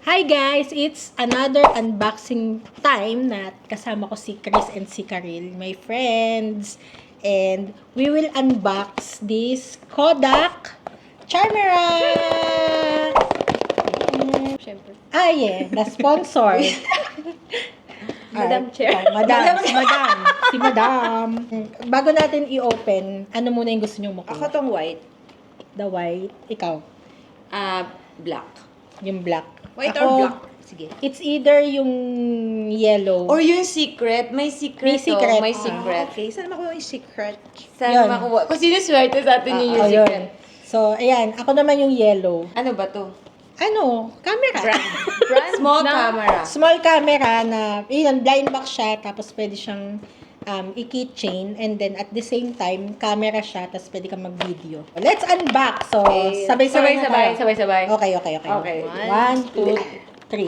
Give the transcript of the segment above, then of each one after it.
Hi guys! It's another unboxing time na kasama ko si Chris and si Karil, my friends. And we will unbox this Kodak camera! Siyempre. Ah, yeah. The sponsor. Madam Chair. Si Madam. Bago natin i-open, ano muna yung gusto nyong makuha? Ako tong white. The white. Ikaw? Black. Yung black. White Ako, or black? Sige. It's either yung yellow. Or yung secret. May secret. May secret. May secret. Okay, saan makuha yung secret? Saan Yun. makuha? Kung sino swerte sa atin yung Oh, secret. yun. So, ayan. Ako naman yung yellow. Ano ba to? Camera. Small camera. Small camera na, yun, blind box siya, tapos pwede siyang i-keychain, and then at the same time, camera siya, tapos pwede kang mag-video. Let's unbox. So, sabay-sabay na tayo. Sabay-sabay. Okay. Okay. 1, 2, 3.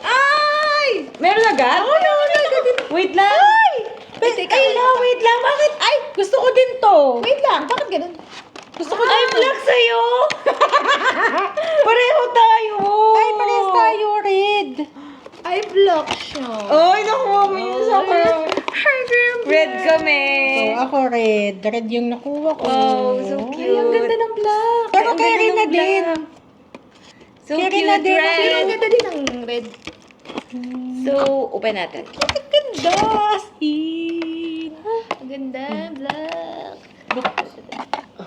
Ay! Meron agad? Oh, no. Wait lang. Wait lang. Bakit? Ay, gusto ko din to. Wait lang. Bakit ganun? Gusto ko din to. Black sa'yo! Pareho tayo! Ay, parehas tayo, red. Ay, black siya. Ay, nakuha mo yun sa akin. Red kami. So, ako red. Red yung nakuha ko. Oh, so cute. Ay, ang ganda ng black. Pero Ang carry ganda na ng din. So Kaya cute, na din. red. Ang ganda din ng red. So, open natin. Ang ganda. Asin. Ang ganda, black.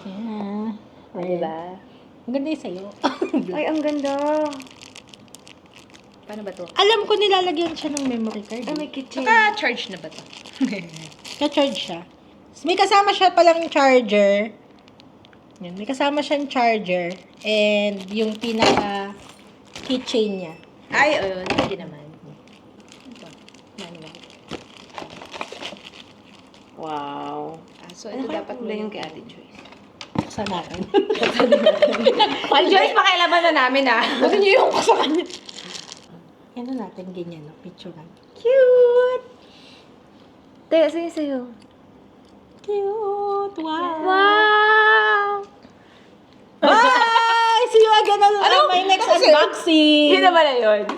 Yeah. Diba? Ang ganda yung sa'yo. Ay, ang ganda. Paano ba to? Alam ko nilalagyan siya ng memory card. Ay, may kitchen. Naka-charge na ba to? Na-charge siya. May kasama siya palang charger. Yan, may kasama siyang charger. And yung pinaka keychain niya. Ay, ayun. Hindi naman. Ito. Manual. Wow. So, Ano ito kaya dapat kulay yung kay Ate Joyce? Sa natin. Ate Joyce, pakialaman na namin Gusto niyo yung sa kanya. Ano natin ganyan, no? Picturean. Cute! Teka, sa'yo. Cute! Wow! Wow! Bye! See you again on my next unboxing! Yun na pala yun.